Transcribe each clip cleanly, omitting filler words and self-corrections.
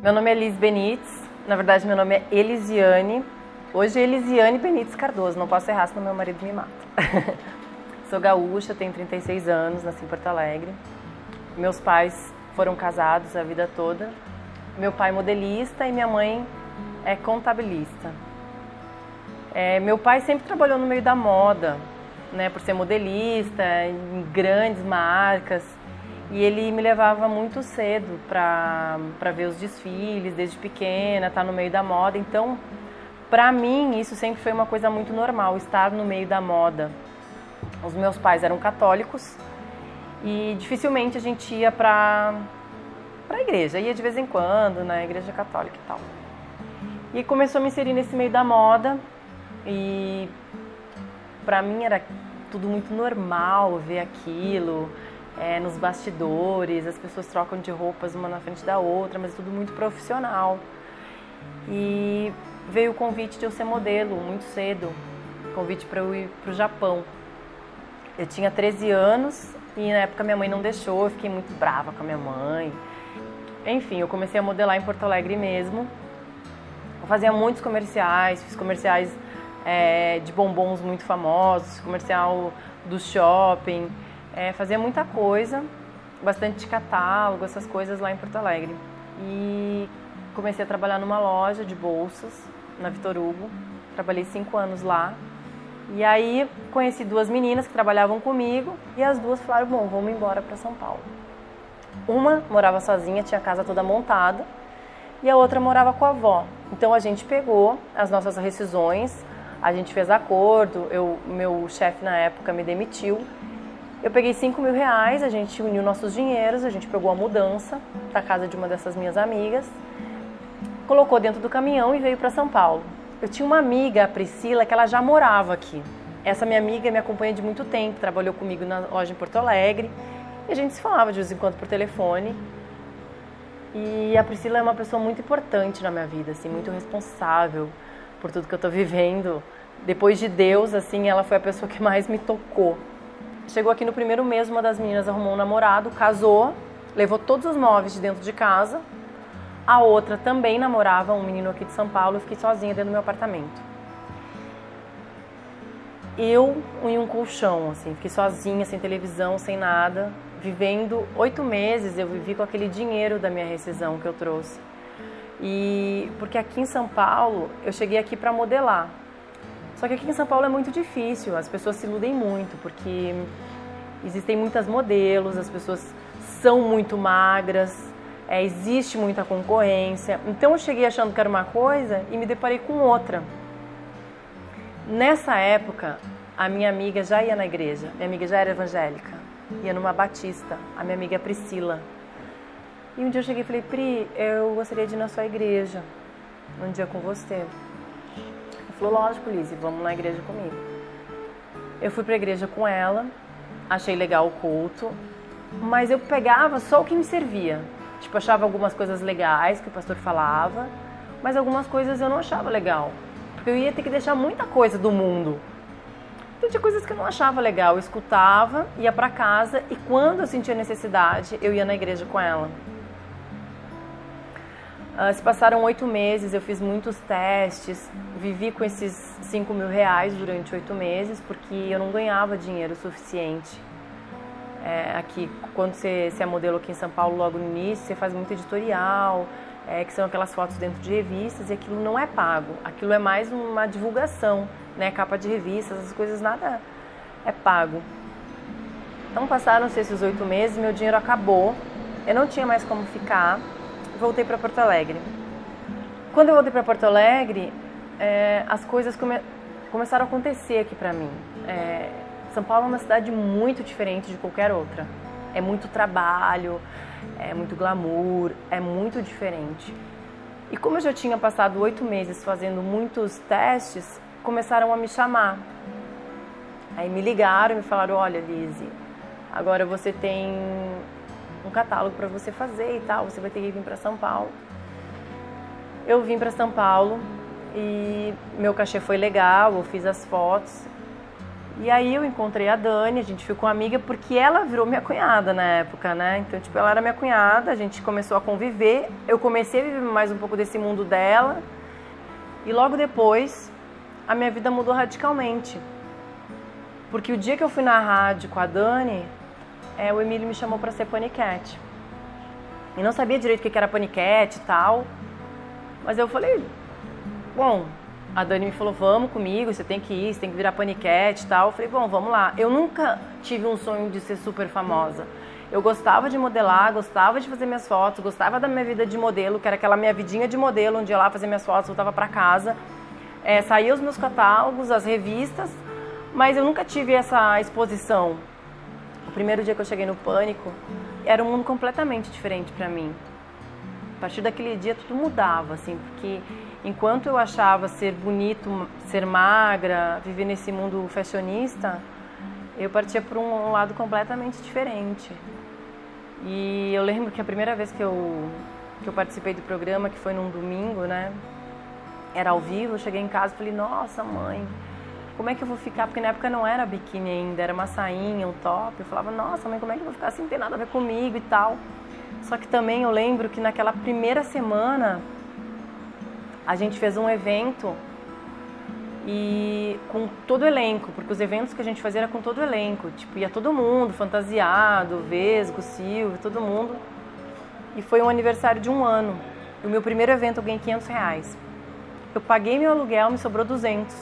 Meu nome é Liz Benites, na verdade meu nome é Elisiane. Hoje é Elisiane Benites Cardoso, não posso errar senão meu marido me mata. Sou gaúcha, tenho 36 anos, nasci em Porto Alegre. Meus pais foram casados a vida toda. Meu pai é modelista e minha mãe é contabilista. Meu pai sempre trabalhou no meio da moda, né, por ser modelista, em grandes marcas. E ele me levava muito cedo para ver os desfiles, desde pequena, estar no meio da moda. Então, para mim, isso sempre foi uma coisa muito normal, estar no meio da moda. Os meus pais eram católicos e dificilmente a gente ia para a igreja. Ia de vez em quando, na igreja católica e tal. E começou a me inserir nesse meio da moda e para mim era tudo muito normal ver aquilo. Nos bastidores, as pessoas trocam de roupas uma na frente da outra, mas é tudo muito profissional. E veio o convite de eu ser modelo muito cedo, convite para eu ir para o Japão. Eu tinha 13 anos e na época minha mãe não deixou, eu fiquei muito brava com a minha mãe. Enfim, eu comecei a modelar em Porto Alegre mesmo. Eu fazia muitos comerciais, fiz comerciais de bombons muito famosos, comercial do shopping. Fazia muita coisa, bastante catálogo, essas coisas lá em Porto Alegre. E comecei a trabalhar numa loja de bolsas, na Vitor Hugo. Trabalhei 5 anos lá. E aí conheci 2 meninas que trabalhavam comigo e as duas falaram, bom, vamos embora para São Paulo. Uma morava sozinha, tinha a casa toda montada, e a outra morava com a avó. Então a gente pegou as nossas rescisões, a gente fez acordo, meu chefe na época me demitiu. Eu peguei 5 mil reais, a gente uniu nossos dinheiros, a gente pegou a mudança da casa de uma dessas minhas amigas, colocou dentro do caminhão e veio para São Paulo. Eu tinha uma amiga, a Priscila, que ela já morava aqui. Essa minha amiga me acompanha de muito tempo, trabalhou comigo na loja em Porto Alegre, e a gente se falava de vez em quando por telefone. E a Priscila é uma pessoa muito importante na minha vida, assim, muito responsável por tudo que eu tô vivendo. Depois de Deus, assim, ela foi a pessoa que mais me tocou. Chegou aqui no primeiro mês, uma das meninas arrumou um namorado, casou, levou todos os móveis de dentro de casa. A outra também namorava um menino aqui de São Paulo, eu fiquei sozinha dentro do meu apartamento. Eu em um colchão, assim, fiquei sozinha, sem televisão, sem nada, vivendo 8 meses, eu vivi com aquele dinheiro da minha rescisão que eu trouxe. E porque aqui em São Paulo, eu cheguei aqui para modelar. Só que aqui em São Paulo é muito difícil, as pessoas se iludem muito, porque existem muitas modelos, as pessoas são muito magras, existe muita concorrência. Então eu cheguei achando que era uma coisa e me deparei com outra. Nessa época, a minha amiga já ia na igreja, minha amiga já era evangélica, ia numa batista, a minha amiga Priscila. E um dia eu cheguei e falei, Pri, eu gostaria de ir na sua igreja, um dia com você. Ela falou, lógico, Liz, vamos na igreja comigo. Eu fui pra igreja com ela, achei legal o culto, mas eu pegava só o que me servia. Tipo, achava algumas coisas legais que o pastor falava, mas algumas coisas eu não achava legal, porque eu ia ter que deixar muita coisa do mundo. Então tinha coisas que eu não achava legal, eu escutava, ia pra casa e quando eu sentia necessidade, eu ia na igreja com ela. Se passaram 8 meses, eu fiz muitos testes, vivi com esses 5 mil reais durante 8 meses, porque eu não ganhava dinheiro suficiente. Aqui, quando você é modelo aqui em São Paulo, logo no início, você faz muito editorial, que são aquelas fotos dentro de revistas, e aquilo não é pago, aquilo é mais uma divulgação, né? Capa de revistas, essas coisas, nada é pago. Então passaram-se esses 8 meses, meu dinheiro acabou, eu não tinha mais como ficar, voltei para Porto Alegre. Quando eu voltei para Porto Alegre, as coisas começaram a acontecer aqui para mim. São Paulo é uma cidade muito diferente de qualquer outra. É muito trabalho, é muito glamour, é muito diferente. E como eu já tinha passado 8 meses fazendo muitos testes, começaram a me chamar. Aí me ligaram e me falaram, olha, Liz, agora você tem um catálogo para você fazer e tal, você vai ter que vir para São Paulo. Eu vim para São Paulo e meu cachê foi legal, eu fiz as fotos E aí eu encontrei a Dani, a gente ficou amiga porque ela virou minha cunhada na época, né? Então, tipo, ela era minha cunhada, a gente começou a conviver, eu comecei a viver mais um pouco desse mundo dela e logo depois a minha vida mudou radicalmente. Porque o dia que eu fui na rádio com a Dani, o Emílio me chamou pra ser paniquete. E não sabia direito o que era paniquete e tal, mas eu falei, bom... A Dani me falou, vamos comigo, você tem que ir, você tem que virar paniquete e tal. Eu falei, bom, vamos lá. Eu nunca tive um sonho de ser super famosa. Eu gostava de modelar, gostava de fazer minhas fotos, gostava da minha vida de modelo, que era aquela minha vidinha de modelo, onde eu ia lá fazer minhas fotos, voltava pra casa. Saía os meus catálogos, as revistas, mas eu nunca tive essa exposição. O primeiro dia que eu cheguei no Pânico, era um mundo completamente diferente pra mim. A partir daquele dia tudo mudava, assim, porque... Enquanto eu achava ser bonito, ser magra, viver nesse mundo fashionista, eu partia por um lado completamente diferente. E eu lembro que a primeira vez que eu participei do programa, que foi num domingo, né? Era ao vivo, eu cheguei em casa e falei, nossa mãe, como é que eu vou ficar? Porque na época não era biquíni ainda, era uma sainha, um top. Eu falava, nossa mãe, como é que eu vou ficar assim, não tem nada a ver comigo e tal. Só que também eu lembro que naquela primeira semana... A gente fez um evento e com todo o elenco, porque os eventos que a gente fazia era com todo o elenco, tipo, ia todo mundo, fantasiado, Vesgo, Silvio, todo mundo. E foi um aniversário de 1 ano. E o meu primeiro evento eu ganhei R$500. Eu paguei meu aluguel, me sobrou 200.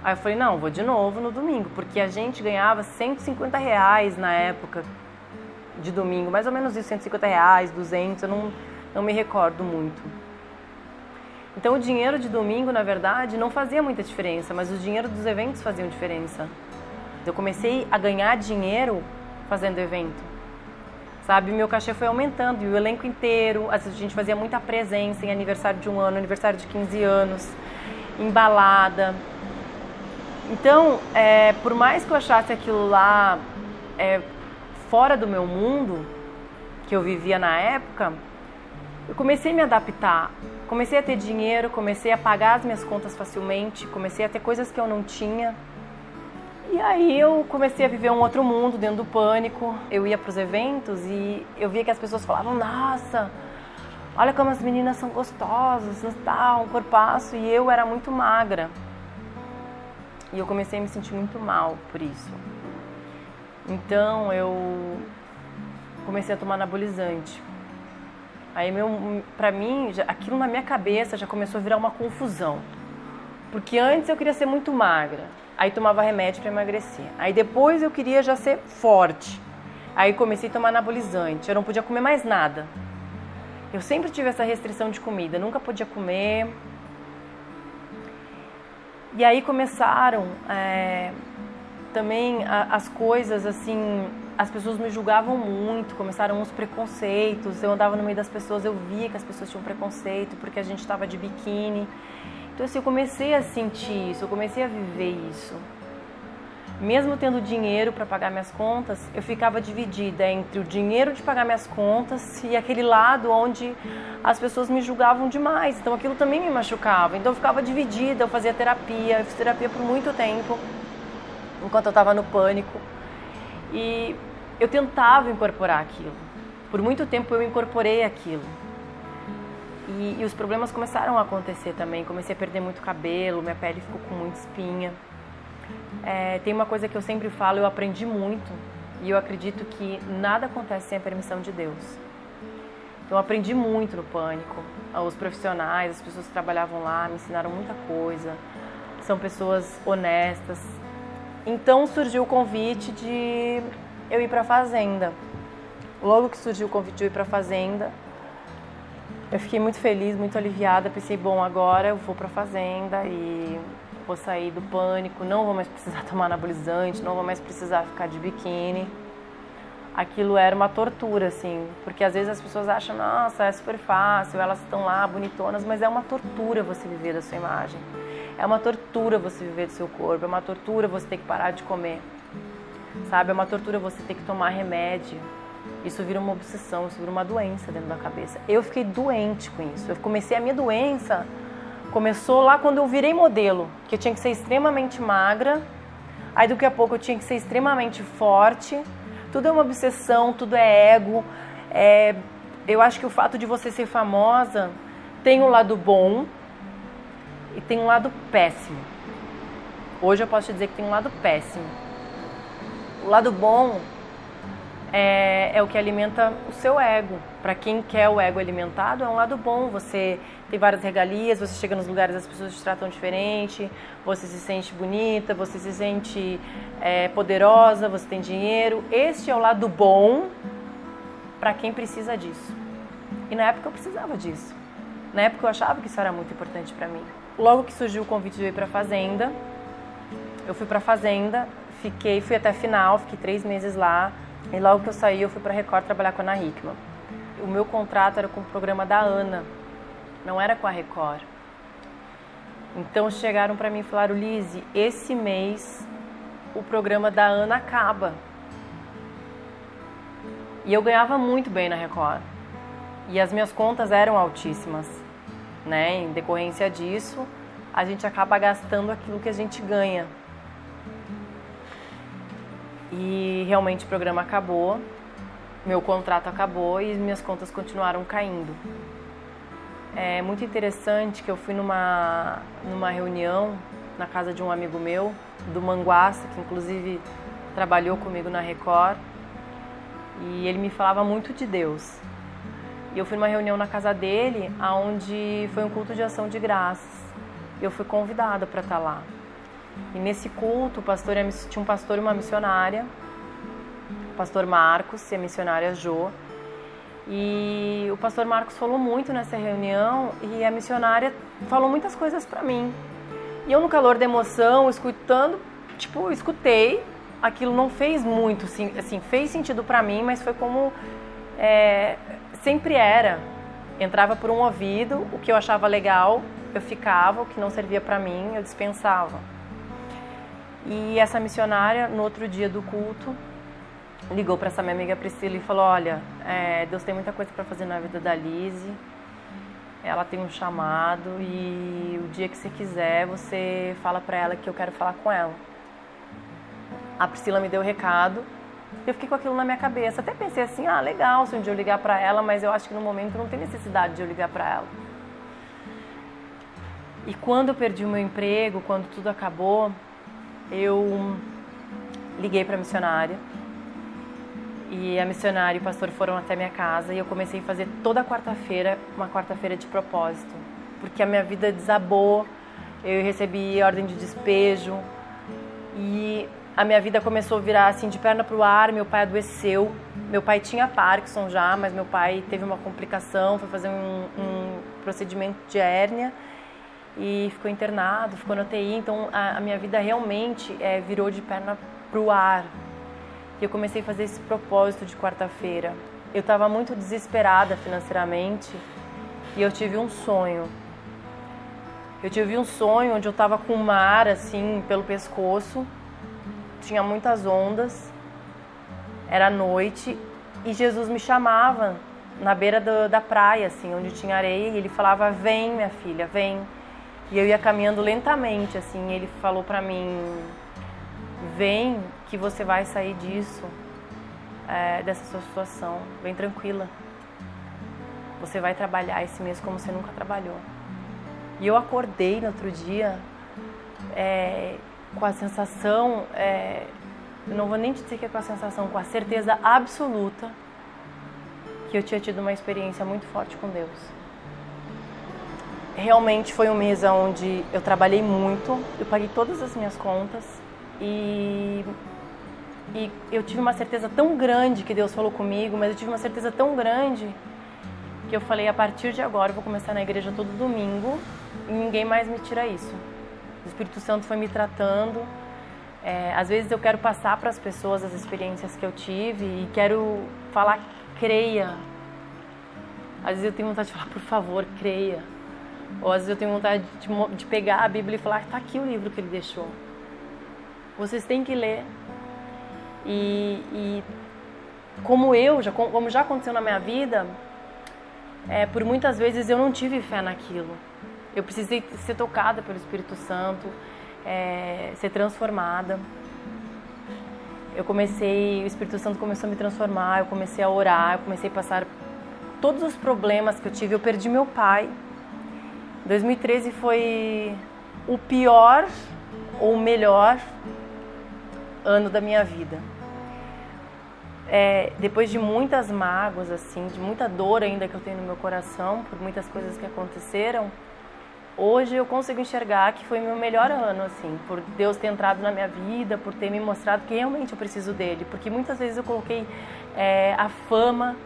Aí eu falei, não, vou de novo no domingo, porque a gente ganhava R$150 na época de domingo, mais ou menos isso, R$150, 200, eu não me recordo muito. Então o dinheiro de domingo, na verdade, não fazia muita diferença, mas o dinheiro dos eventos faziam diferença. Eu comecei a ganhar dinheiro fazendo evento, sabe? Meu cachê foi aumentando e o elenco inteiro, a gente fazia muita presença em aniversário de 1 ano, aniversário de 15 anos, em balada. Então, por mais que eu achasse aquilo lá fora do meu mundo, que eu vivia na época, eu comecei a me adaptar. Comecei a ter dinheiro, comecei a pagar as minhas contas facilmente, comecei a ter coisas que eu não tinha. E aí eu comecei a viver um outro mundo dentro do Pânico. Eu ia para os eventos e eu via que as pessoas falavam, nossa, olha como as meninas são gostosas, um corpaço. E eu era muito magra. E eu comecei a me sentir muito mal por isso. Então eu comecei a tomar anabolizante. Aí, pra mim, aquilo na minha cabeça já começou a virar uma confusão. Porque antes eu queria ser muito magra. Aí tomava remédio para emagrecer. Aí depois eu queria já ser forte. Aí comecei a tomar anabolizante. Eu não podia comer mais nada. Eu sempre tive essa restrição de comida. Nunca podia comer. E aí começaram também as coisas assim... As pessoas me julgavam muito, começaram os preconceitos. Eu andava no meio das pessoas, eu via que as pessoas tinham preconceito porque a gente estava de biquíni. Então assim, eu comecei a sentir isso, eu comecei a viver isso. Mesmo tendo dinheiro para pagar minhas contas, eu ficava dividida entre o dinheiro de pagar minhas contas e aquele lado onde as pessoas me julgavam demais. Então aquilo também me machucava. Então eu ficava dividida, eu fazia terapia, eu fiz terapia por muito tempo, enquanto eu estava no Pânico. E eu tentava incorporar aquilo. Por muito tempo eu incorporei aquilo. E os problemas começaram a acontecer também. Comecei a perder muito cabelo, minha pele ficou com muita espinha. Tem uma coisa que eu sempre falo, eu aprendi muito. E eu acredito que nada acontece sem a permissão de Deus. Então eu aprendi muito no Pânico. Os profissionais, as pessoas que trabalhavam lá me ensinaram muita coisa. São pessoas honestas. Então surgiu o convite de eu ir para a Fazenda. Logo que surgiu o convite de eu ir para a Fazenda, eu fiquei muito feliz, muito aliviada. Pensei, bom, agora eu vou para a Fazenda e vou sair do Pânico, não vou mais precisar tomar anabolizante, não vou mais precisar ficar de biquíni. Aquilo era uma tortura, assim, porque às vezes as pessoas acham, nossa, é super fácil, elas estão lá bonitonas, mas é uma tortura você viver da sua imagem. É uma tortura você viver do seu corpo, é uma tortura você ter que parar de comer, sabe? É uma tortura você ter que tomar remédio. Isso vira uma obsessão, isso vira uma doença dentro da cabeça. Eu fiquei doente com isso. Eu comecei a minha doença, começou lá quando eu virei modelo, que eu tinha que ser extremamente magra Aí daqui a pouco eu tinha que ser extremamente forte. Tudo é uma obsessão, tudo é ego. Eu acho que o fato de você ser famosa tem um lado bom e tem um lado péssimo. Hoje eu posso te dizer que tem um lado péssimo. O lado bom é o que alimenta o seu ego. Para quem quer o ego alimentado, é um lado bom. Você tem várias regalias, você chega nos lugares, as pessoas te tratam diferente, você se sente bonita, você se sente poderosa, você tem dinheiro. Este é o lado bom para quem precisa disso. E na época eu precisava disso. Na época eu achava que isso era muito importante para mim. Logo que surgiu o convite de eu ir para a Fazenda, eu fui para a Fazenda, fui até a final, fiquei 3 meses lá. E logo que eu saí, eu fui para a Record trabalhar com a Ana Hickman. O meu contrato era com o programa da Ana, não era com a Record. Então chegaram para mim e falaram: Lizzy, esse mês o programa da Ana acaba. E eu ganhava muito bem na Record. E as minhas contas eram altíssimas, né? Em decorrência disso, a gente acaba gastando aquilo que a gente ganha. E realmente o programa acabou, meu contrato acabou e minhas contas continuaram caindo. É muito interessante que eu fui numa reunião na casa de um amigo meu, do Manguaça, que inclusive trabalhou comigo na Record, e ele me falava muito de Deus. E eu fui numa reunião na casa dele, onde foi um culto de ação de graças. E eu fui convidada para estar lá. E nesse culto, tinha um pastor e uma missionária, o pastor Marcos e a missionária Jo. E o pastor Marcos falou muito nessa reunião e a missionária falou muitas coisas para mim. E eu, no calor da emoção, escutei. Aquilo não fez muito, assim, fez sentido para mim, mas foi como sempre era. Entrava por um ouvido, o que eu achava legal, eu ficava, o que não servia para mim, eu dispensava. E essa missionária, no outro dia do culto, ligou para essa minha amiga Priscila e falou: olha, Deus tem muita coisa para fazer na vida da Lizzy, ela tem um chamado e o dia que você quiser, você fala para ela que eu quero falar com ela. A Priscila me deu o recado, eu fiquei com aquilo na minha cabeça. Até pensei assim: legal se um dia eu ligar para ela, mas eu acho que no momento não tem necessidade de eu ligar para ela. E quando eu perdi o meu emprego, quando tudo acabou, eu liguei para a missionária e a missionária e o pastor foram até minha casa e eu comecei a fazer toda quarta-feira, uma quarta-feira de propósito, porque a minha vida desabou, eu recebi ordem de despejo e a minha vida começou a virar assim de perna pro ar. Meu pai adoeceu, meu pai tinha Parkinson já, mas meu pai teve uma complicação, foi fazer um procedimento de hérnia e ficou internado, ficou na UTI, então a minha vida realmente virou de perna pro ar. E eu comecei a fazer esse propósito de quarta-feira. Eu estava muito desesperada financeiramente e eu tive um sonho. Eu tive um sonho onde eu estava com o mar assim pelo pescoço, tinha muitas ondas, era noite e Jesus me chamava na beira da praia, assim, onde tinha areia, e ele falava: vem, minha filha, vem. E eu ia caminhando lentamente, assim, ele falou pra mim: vem que você vai sair disso, dessa sua situação, vem tranquila. Você vai trabalhar esse mês como você nunca trabalhou. E eu acordei no outro dia com a sensação, não vou nem te dizer que é com a sensação, com a certeza absoluta que eu tinha tido uma experiência muito forte com Deus. Realmente foi um mês onde eu trabalhei muito, eu paguei todas as minhas contas e eu tive uma certeza tão grande que Deus falou comigo, mas eu tive uma certeza tão grande que eu falei: a partir de agora eu vou começar na igreja todo domingo e ninguém mais me tira isso. O Espírito Santo foi me tratando. Às vezes eu quero passar para as pessoas as experiências que eu tive e quero falar: creia. Às vezes eu tenho vontade de falar: por favor, creia. Ou às vezes eu tenho vontade de pegar a Bíblia e falar: tá aqui o livro que ele deixou. Vocês têm que ler. E como já aconteceu na minha vida, por muitas vezes eu não tive fé naquilo. Eu precisei ser tocada pelo Espírito Santo, ser transformada. o Espírito Santo começou a me transformar, eu comecei a orar, eu comecei a passar todos os problemas que eu tive. Eu perdi meu pai. 2013 foi o pior ou o melhor ano da minha vida. Depois de muitas mágoas, assim, de muita dor ainda que eu tenho no meu coração, por muitas coisas que aconteceram, hoje eu consigo enxergar que foi meu melhor ano, assim, por Deus ter entrado na minha vida, por ter me mostrado que realmente eu preciso dele. Porque muitas vezes eu coloquei a fama,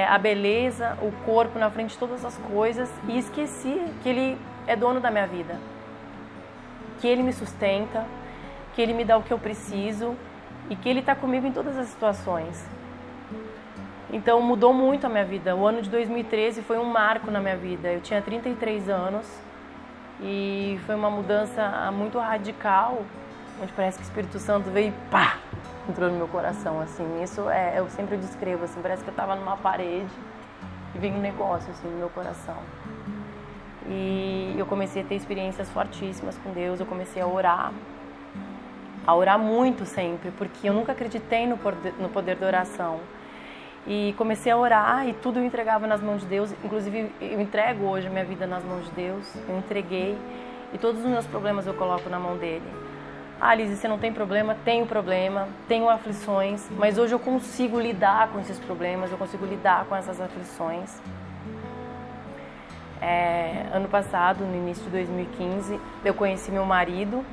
a beleza, o corpo na frente de todas as coisas e esqueci que ele é dono da minha vida, que ele me sustenta, que ele me dá o que eu preciso e que ele está comigo em todas as situações. Então mudou muito a minha vida. O ano de 2013 foi um marco na minha vida. Eu tinha 33 anos e foi uma mudança muito radical, onde parece que o Espírito Santo veio e pá, entrou no meu coração, assim. Isso eu sempre descrevo, assim, parece que eu estava numa parede e veio um negócio, assim, no meu coração. E eu comecei a ter experiências fortíssimas com Deus, eu comecei a orar muito sempre, porque eu nunca acreditei no poder da oração. E comecei a orar e tudo eu entregava nas mãos de Deus. Inclusive, eu entrego hoje a minha vida nas mãos de Deus. Eu entreguei e todos os meus problemas eu coloco na mão dele. Ah, Lizy, você não tem problema? Tenho problema, tenho aflições, mas hoje eu consigo lidar com esses problemas, eu consigo lidar com essas aflições. Ano passado, no início de 2015, eu conheci meu marido.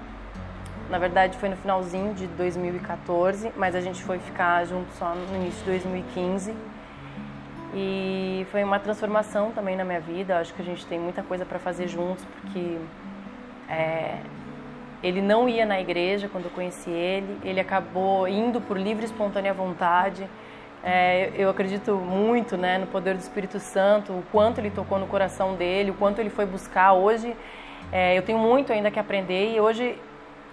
Na verdade, foi no finalzinho de 2014, mas a gente foi ficar junto só no início de 2015. E foi uma transformação também na minha vida. Eu acho que a gente tem muita coisa para fazer juntos, porque ele não ia na igreja quando eu conheci ele. Ele acabou indo por livre e espontânea vontade. Eu acredito muito, né, no poder do Espírito Santo, o quanto ele tocou no coração dele, o quanto ele foi buscar. Hoje, eu tenho muito ainda que aprender e hoje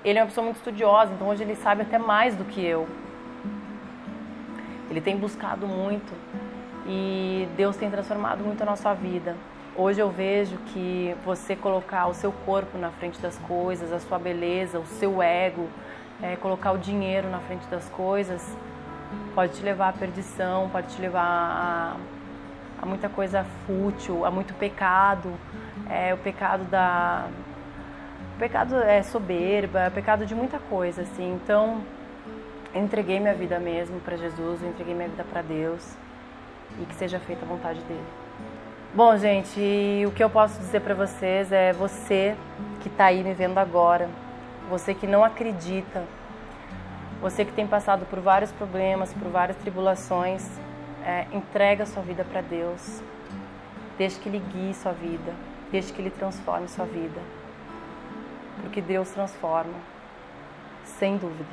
ele é uma pessoa muito estudiosa, então hoje ele sabe até mais do que eu. Ele tem buscado muito e Deus tem transformado muito a nossa vida. Hoje eu vejo que você colocar o seu corpo na frente das coisas, a sua beleza, o seu ego, colocar o dinheiro na frente das coisas, pode te levar à perdição, pode te levar a muita coisa fútil, a muito pecado. O pecado é soberba, é pecado de muita coisa, assim. Então, eu entreguei minha vida mesmo para Jesus, eu entreguei minha vida para Deus e que seja feita a vontade dele. Bom, gente, o que eu posso dizer para vocês é você que está aí me vendo agora, você que não acredita, você que tem passado por vários problemas, por várias tribulações, entrega a sua vida para Deus, deixe que Ele guie sua vida, deixe que Ele transforme sua vida. Porque Deus transforma, sem dúvida.